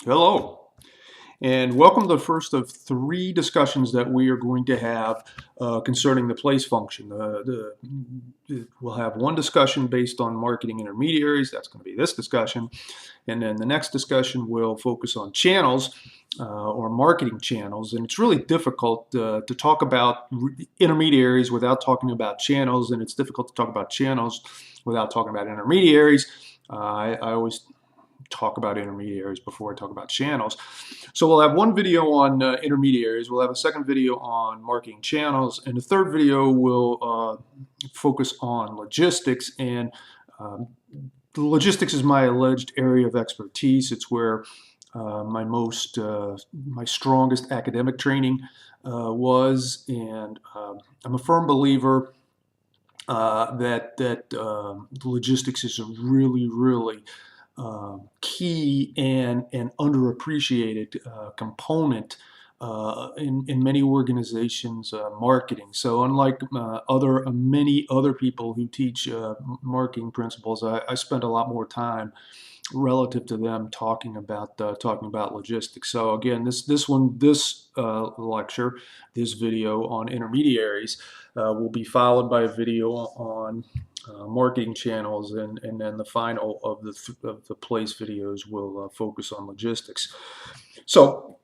Hello, and welcome to the first of three discussions that we are going to have concerning the place function. We'll have one discussion based on marketing intermediaries. That's going to be this discussion. And then the next discussion will focus on channels or marketing channels. And it's really difficult to talk about intermediaries without talking about channels, and it's difficult to talk about channels without talking about intermediaries. I always talk about intermediaries before I talk about channels. So we'll have one video on intermediaries, we'll have a second video on marketing channels, and the third video will focus on logistics. And logistics is my alleged area of expertise. It's where my strongest academic training was, and I'm a firm believer that logistics is a really key and underappreciated component in many organizations' marketing. So unlike many other people who teach marketing principles, I spend a lot more time relative to them talking about logistics. So again, this lecture, this video on intermediaries will be followed by a video on marketing channels, and then the final of the place videos will focus on logistics. So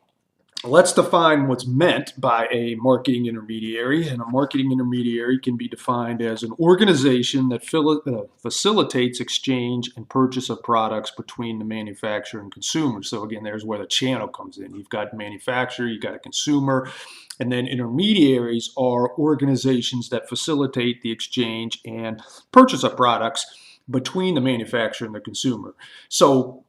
let's define what's meant by a marketing intermediary. And a marketing intermediary can be defined as an organization that facilitates exchange and purchase of products between the manufacturer and consumer. So again, there's where the channel comes in. You've got manufacturer, you've got a consumer, and then intermediaries are organizations that facilitate the exchange and purchase of products between the manufacturer and the consumer. So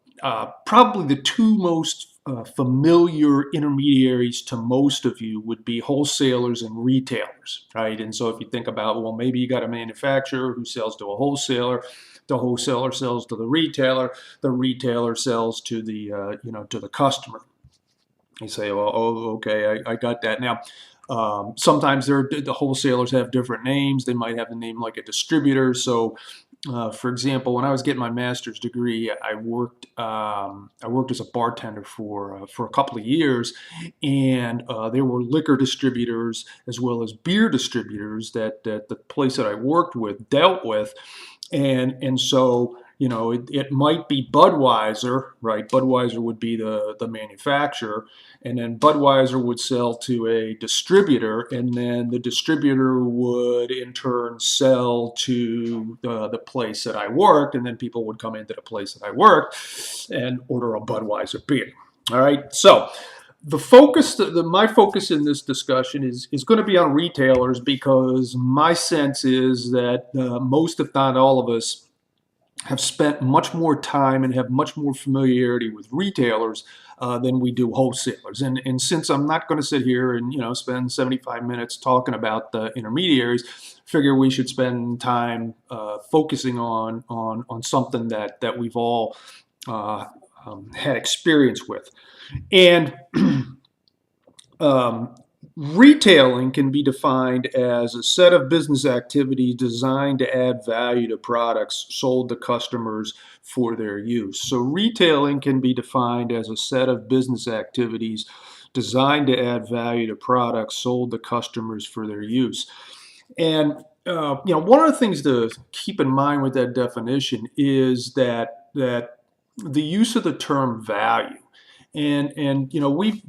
probably the two most familiar intermediaries to most of you would be wholesalers and retailers, right? And so if you think about, well, maybe you got a manufacturer who sells to a wholesaler, the wholesaler sells to the retailer sells to the to the customer. You say, well, oh, okay, I got that. Now, sometimes the wholesalers have different names. They might have the name like a distributor. So for example, when I was getting my master's degree, I worked as a bartender for a couple of years, and there were liquor distributors as well as beer distributors that the place that I worked with dealt with, and so it might be Budweiser, right? Budweiser would be the manufacturer, and then Budweiser would sell to a distributor, and then the distributor would in turn sell to the place that I worked, and then people would come into the place that I worked and order a Budweiser beer. All right, so my focus in this discussion is going to be on retailers, because my sense is that most, if not all of us, have spent much more time and have much more familiarity with retailers than we do wholesalers. And since I'm not going to sit here and spend 75 minutes talking about the intermediaries, figure we should spend time focusing on something that we've all had experience with. And retailing can be defined as a set of business activities designed to add value to products sold to customers for their use. So retailing can be defined as a set of business activities designed to add value to products sold to customers for their use. And one of the things to keep in mind with that definition is that the use of the term value, and we've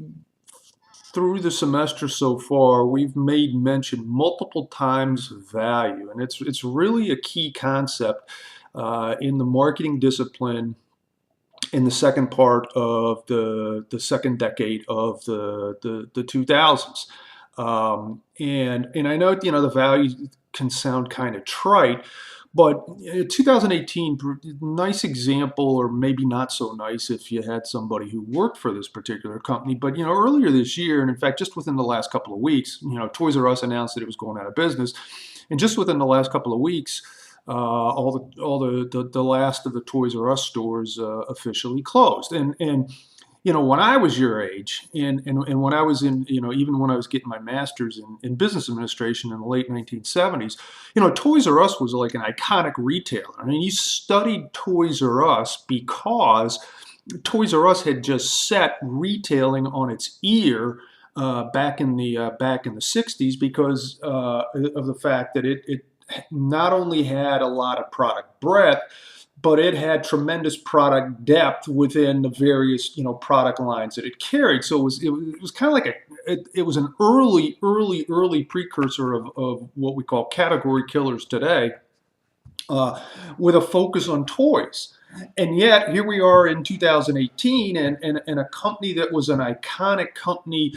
through the semester so far, we've made mention multiple times of value, and it's really a key concept in the marketing discipline in the second part of the second decade of the 2000s. And I know the value can sound kind of trite, but 2018, nice example, or maybe not so nice if you had somebody who worked for this particular company. But earlier this year, and in fact, just within the last couple of weeks, Toys R Us announced that it was going out of business, and just within the last couple of weeks, all the last of the Toys R Us stores officially closed. And when I was your age, and when I was in, even when I was getting my master's in business administration in the late 1970s, Toys R Us was like an iconic retailer. I mean, you studied Toys R Us because Toys R Us had just set retailing on its ear back in the 60s because of the fact that it not only had a lot of product breadth, but it had tremendous product depth within the various product lines that it carried. So it was kind of like it was an early precursor of what we call category killers today, with a focus on toys. And yet, here we are in 2018, and a company that was an iconic company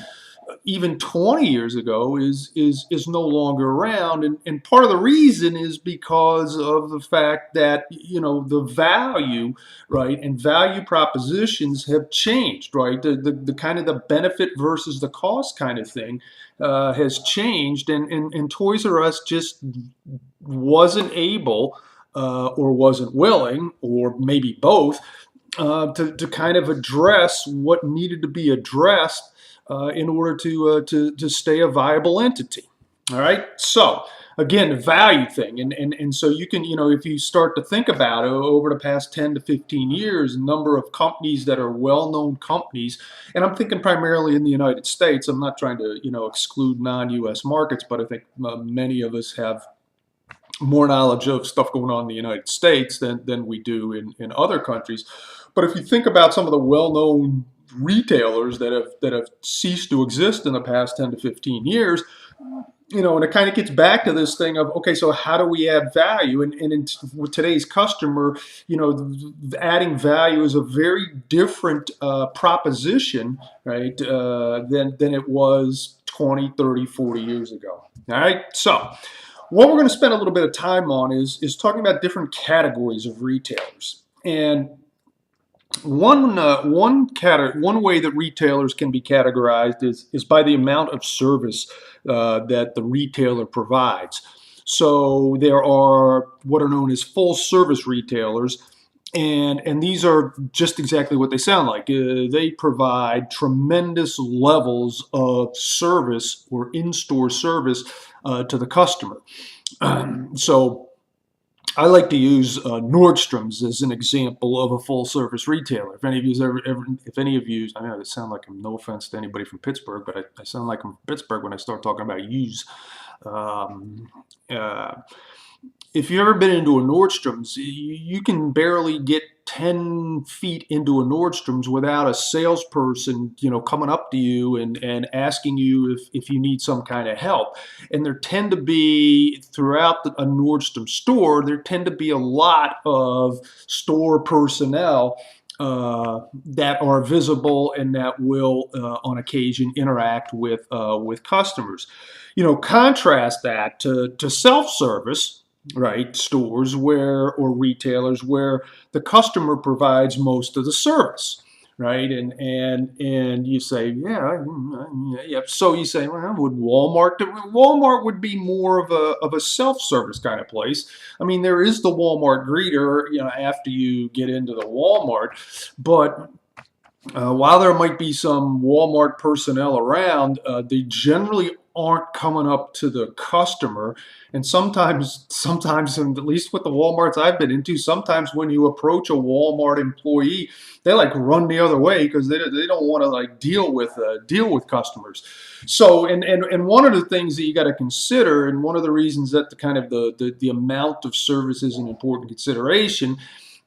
even 20 years ago is no longer around. And part of the reason is because of the fact that the value, right, and value propositions have changed, right? The kind of the benefit versus the cost kind of thing has changed, and Toys R Us just wasn't able, or wasn't willing, or maybe both, to kind of address what needed to be addressed in order to stay a viable entity. All right. So again, the value thing, and so you can, if you start to think about it over the past 10 to 15 years, a number of companies that are well-known companies, and I'm thinking primarily in the United States. I'm not trying to exclude non-U.S. markets, but I think many of us have more knowledge of stuff going on in the United States than we do in other countries. But if you think about some of the well-known retailers that have ceased to exist in the past 10 to 15 years, and it kind of gets back to this thing of, okay, so how do we add value? And with today's customer, adding value is a very different proposition, right, than it was 20, 30, 40 years ago. All right, so what we're going to spend a little bit of time on is talking about different categories of retailers. And one way that retailers can be categorized is by the amount of service that the retailer provides. So there are what are known as full service retailers, and these are just exactly what they sound like. They provide tremendous levels of service or in-store service to the customer. So I like to use Nordstrom's as an example of a full-service retailer. If any of you, I know it sounds like I'm, no offense to anybody from Pittsburgh, but I sound like I'm from Pittsburgh when I start talking about use. Um, uh, if you've ever been into a Nordstrom's, you can barely get 10 feet into a Nordstrom's without a salesperson, coming up to you and asking you if you need some kind of help. And there tend to be, throughout a Nordstrom store, there tend to be a lot of store personnel that are visible and that will, on occasion, interact with customers. Contrast that to self-service, right, stores or retailers where the customer provides most of the service, right? And you say, yeah. So you say, well, Walmart would be more of a self-service kind of place. I mean, there is the Walmart greeter, after you get into the Walmart, but while there might be some Walmart personnel around, they generally aren't coming up to the customer. And sometimes, and at least with the Walmarts I've been into, sometimes when you approach a Walmart employee, they like run the other way because they don't want to like deal with customers. So, and one of the things that you got to consider, and one of the reasons that the amount of service is an important consideration,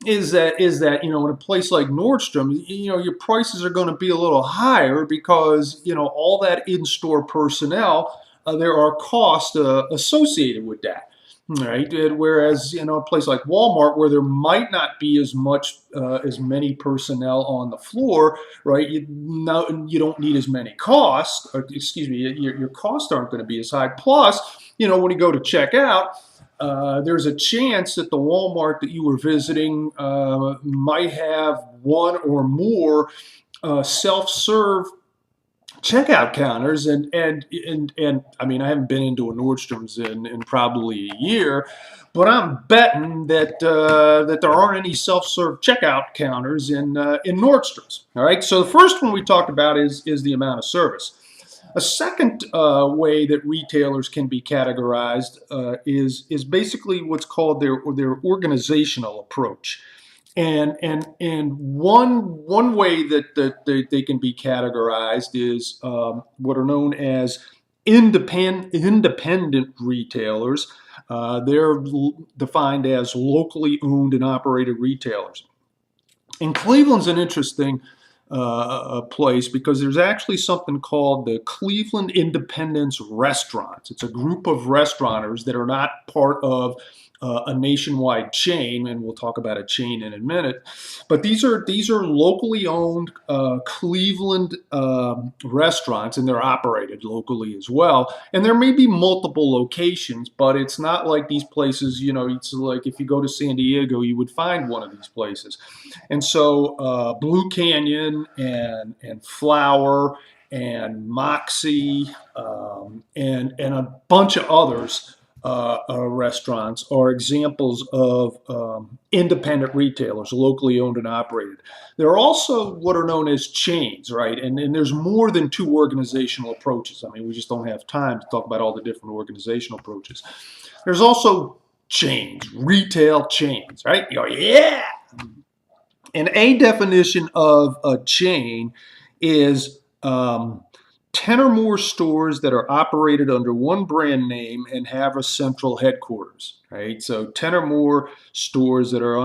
is that in a place like Nordstrom, your prices are going to be a little higher because all that in-store personnel, there are costs associated with that, right? Whereas a place like Walmart, where there might not be as many personnel on the floor, right? You don't need as many costs. Or, excuse me, your costs aren't going to be as high. Plus, when you go to check out, there's a chance that the Walmart that you were visiting might have one or more self-serve checkout counters, and I mean, I haven't been into a Nordstrom's in probably a year, but I'm betting that there aren't any self-serve checkout counters in Nordstrom's. All right, so the first one we talked about is the amount of service. A second way that retailers can be categorized is basically what's called their organizational approach. And one way that they can be categorized is what are known as independent retailers. They're defined as locally owned and operated retailers. And Cleveland's an interesting place because there's actually something called the Cleveland Independence Restaurants. It's a group of restaurateurs that are not part of a nationwide chain, and we'll talk about a chain in a minute. But these are locally owned Cleveland restaurants, and they're operated locally as well. And there may be multiple locations, but it's not like these places. It's like if you go to San Diego, you would find one of these places. And so Blue Canyon and Flower and Moxie and a bunch of others restaurants are examples of independent retailers, locally owned and operated. There are also what are known as chains, right? And there's more than two organizational approaches. I mean, we just don't have time to talk about all the different organizational approaches. There's also chains, retail chains, right? You go, yeah! And a definition of a chain is 10 or more stores that are operated under one brand name and have a central headquarters, right? So 10 or more stores that are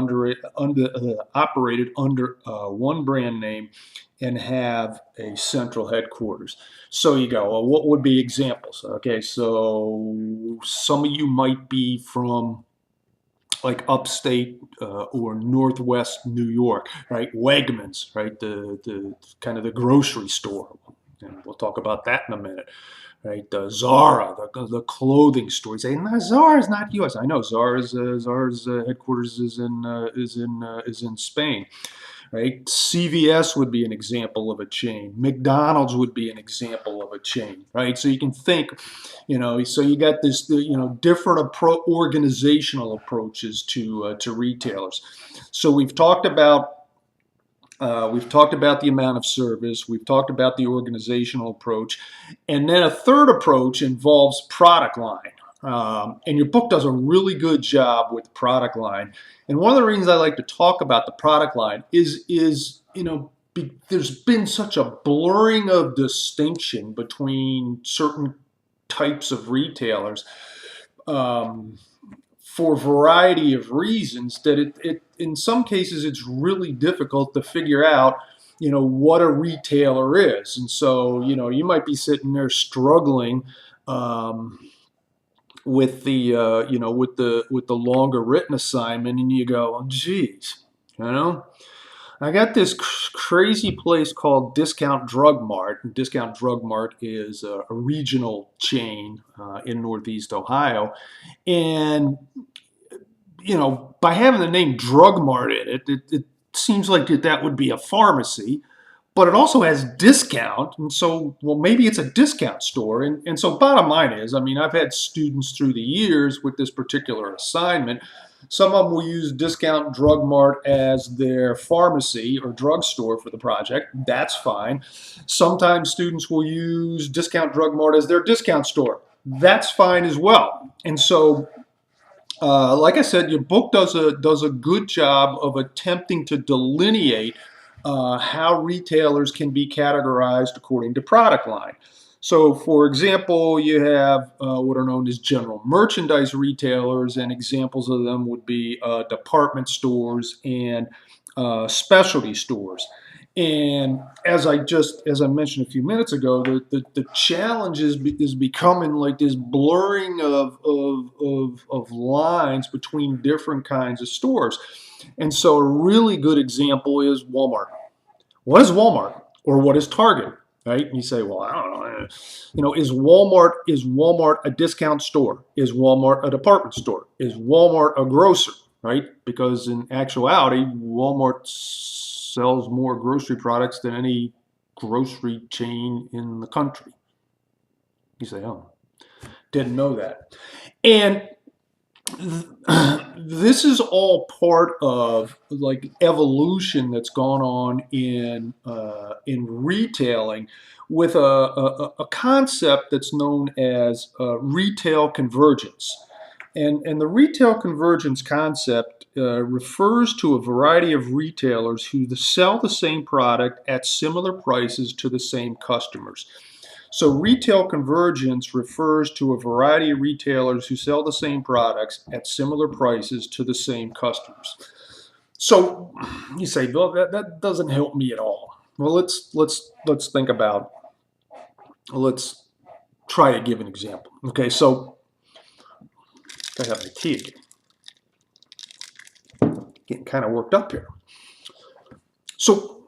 operated under one brand name and have a central headquarters. So you go, well, what would be examples? Okay, so some of you might be from like upstate or northwest New York, right? Wegmans, right? The kind of the grocery store. And we'll talk about that in a minute, right? Zara, the clothing store. You say, no, Zara is not U.S. I know Zara's headquarters is in Spain, right? CVS would be an example of a chain. McDonald's would be an example of a chain, right? So you can think, so you got this, different organizational approaches to retailers. So we've talked about the amount of service. We've talked about the organizational approach. And then a third approach involves product line. And your book does a really good job with product line. And one of the reasons I like to talk about the product line is there's been such a blurring of distinction between certain types of retailers. For a variety of reasons that it in some cases it's really difficult to figure out what a retailer is. And so you might be sitting there struggling with the with the longer written assignment, and you go, oh, geez, I got this crazy place called Discount Drug Mart. Discount Drug Mart is a regional chain in Northeast Ohio. And, by having the name Drug Mart in it, it seems like that would be a pharmacy. But it also has discount. And so, well, maybe it's a discount store. And so bottom line is, I mean, I've had students through the years with this particular assignment. Some of them will use Discount Drug Mart as their pharmacy or drugstore for the project. That's fine. Sometimes students will use Discount Drug Mart as their discount store. That's fine as well. And so, like I said, your book does a good job of attempting to delineate how retailers can be categorized according to product line. So, for example, you have what are known as general merchandise retailers, and examples of them would be department stores and specialty stores. And as I mentioned a few minutes ago, the challenge is becoming like this blurring of lines between different kinds of stores. And so a really good example is Walmart. What is Walmart, or what is Target? Right? And you say, well, I don't know. Is Walmart a discount store? Is Walmart a department store? Is Walmart a grocer? Right? Because in actuality, Walmart sells more grocery products than any grocery chain in the country. You say, oh, didn't know that. And this is all part of like evolution that's gone on in retailing with a concept that's known as retail convergence. And the retail convergence concept refers to a variety of retailers who sell the same product at similar prices to the same customers. So retail convergence refers to a variety of retailers who sell the same products at similar prices to the same customers. So you say, well, that doesn't help me at all. Well, let's think about. Let's try to give an example. Okay, so I have my tea again. Getting kind of worked up here. So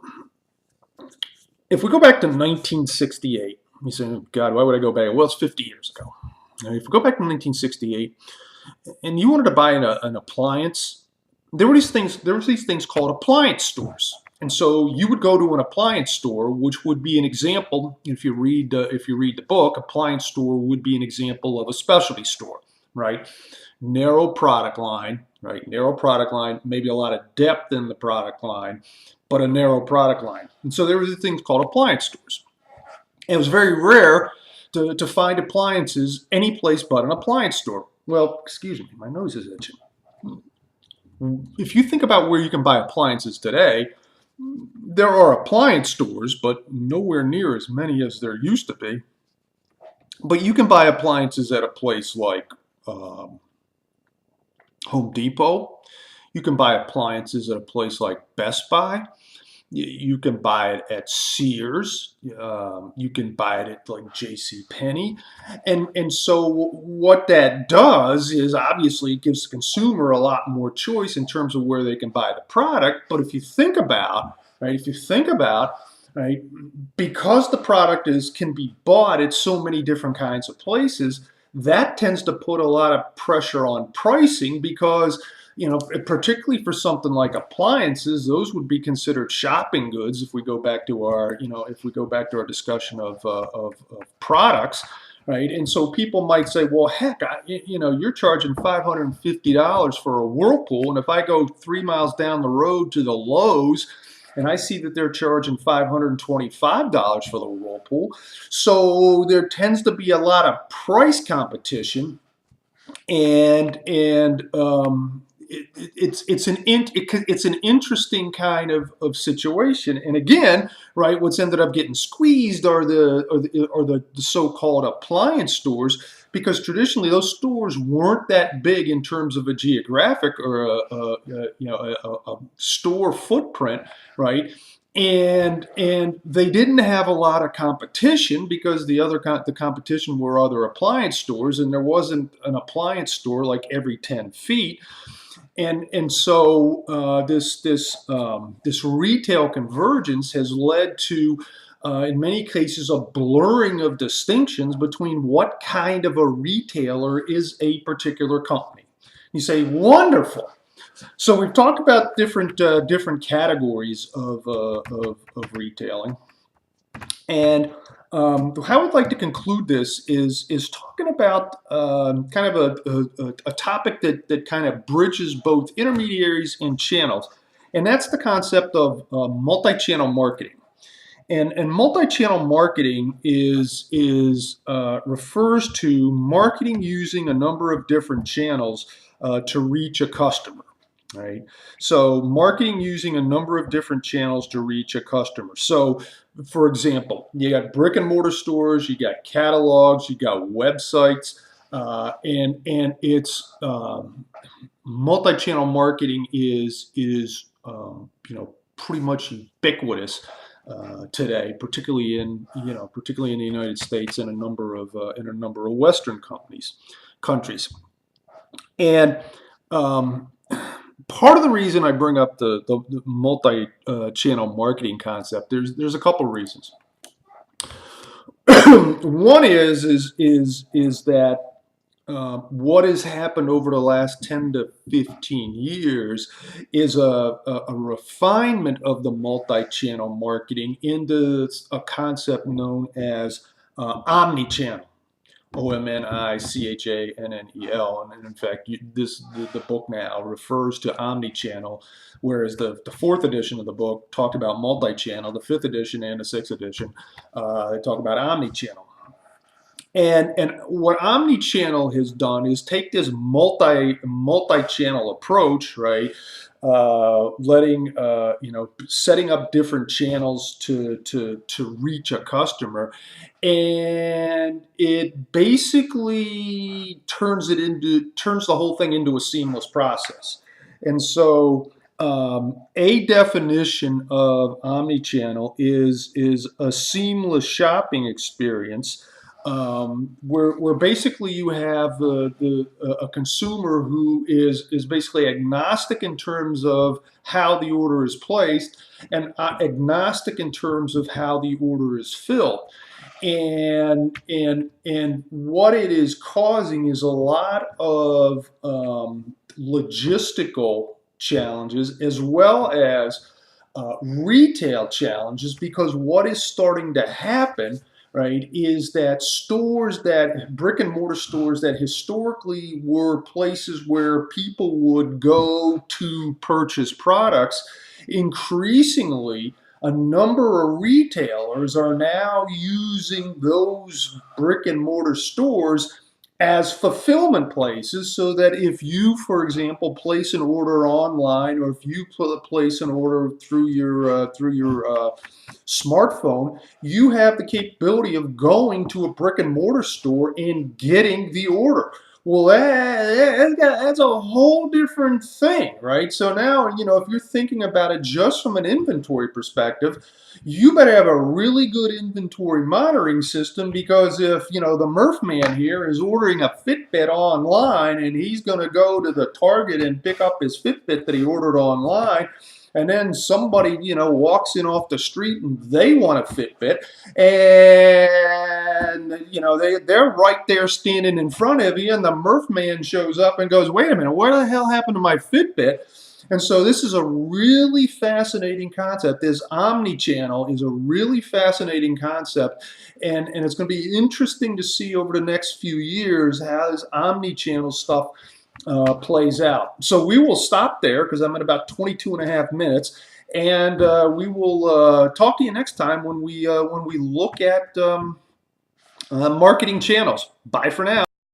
if we go back to 1968, you say, God, why would I go back? Well, it's 50 years ago. Now, if we go back to 1968, and you wanted to buy an appliance, there were these things called appliance stores. And so you would go to an appliance store, which would be an example. If you read the book, appliance store would be an example of a specialty store, right? Narrow product line, right? Narrow product line, maybe a lot of depth in the product line, but a narrow product line. And so there were these things called appliance stores. And it was very rare to find appliances any place but an appliance store. Well, excuse me, my nose is itching. If you think about where you can buy appliances today, there are appliance stores, but nowhere near as many as there used to be. But you can buy appliances at a place like Home Depot. You can buy appliances at a place like Best Buy. You can buy it at Sears. You can buy it at like J.C. Penney. And so what that does is obviously it gives the consumer a lot more choice in terms of where they can buy the product. But if you think about, right, right, because the product can be bought at so many different kinds of places, that tends to put a lot of pressure on pricing because, you know, particularly for something like appliances, those would be considered shopping goods if we go back to our, discussion of products, right? And so people might say, well, heck, you're charging $550 for a Whirlpool, and if I go 3 miles down the road to the Lowe's, and I see that they're charging $525 for the Whirlpool, so there tends to be a lot of price competition, and it's an interesting kind of situation. And again, right, what's ended up getting squeezed are the so-called appliance stores, because traditionally those stores weren't that big in terms of a geographic or a store footprint, right? And they didn't have a lot of competition because the competition were other appliance stores, and there wasn't an appliance store like every 10 feet. And so this retail convergence has led to, in many cases, a blurring of distinctions between what kind of a retailer is a particular company. You say, wonderful. So we've talked about different categories of retailing, and how I'd like to conclude this is talking about kind of a topic that kind of bridges both intermediaries and channels, and that's the concept of multi-channel marketing. And multi-channel marketing refers to marketing using a number of different channels to reach a customer. Right. So marketing using a number of different channels to reach a customer. So, for example, you got brick and mortar stores, you got catalogs, you got websites, and it's multi-channel marketing is pretty much ubiquitous today, particularly in the United States and a number of Western countries, and part of the reason I bring up the multi-channel marketing concept, there's a couple of reasons. One is that what has happened over the last 10 to 15 years is a refinement of the multi-channel marketing into a concept known as omni-channel. OMNICHANNEL, and in fact, the book now refers to omni-channel, whereas the fourth edition of the book talked about multi-channel. The fifth edition and the sixth edition they talk about omni-channel. And what omni-channel has done is take this multi-channel approach, right? Letting setting up different channels to reach a customer, and it basically turns the whole thing into a seamless process. And so a definition of omni-channel is a seamless shopping experience, where basically you have a consumer who is basically agnostic in terms of how the order is placed, and agnostic in terms of how the order is filled. And what it is causing is a lot of logistical challenges, as well as retail challenges, because what is starting to happen, right, is that brick and mortar stores that historically were places where people would go to purchase products, increasingly a number of retailers are now using those brick and mortar stores as fulfillment places, so that if you, for example, place an order online, or if you place an order through your smartphone, you have the capability of going to a brick and mortar store and getting the order. Well, that's a whole different thing, right? So now, if you're thinking about it just from an inventory perspective, you better have a really good inventory monitoring system, because if, the Murph man here is ordering a Fitbit online, and he's going to go to the Target and pick up his Fitbit that he ordered online, and then somebody, walks in off the street and they want a Fitbit, and, they're right there standing in front of you, and the Murph man shows up and goes, wait a minute, what the hell happened to my Fitbit? And so this is a really fascinating concept. This omni-channel is a really fascinating concept, and it's going to be interesting to see over the next few years how this omni-channel stuff plays out. So we will stop there, because I'm at about 22 and a half minutes, and we will talk to you next time when we look at marketing channels. Bye for now.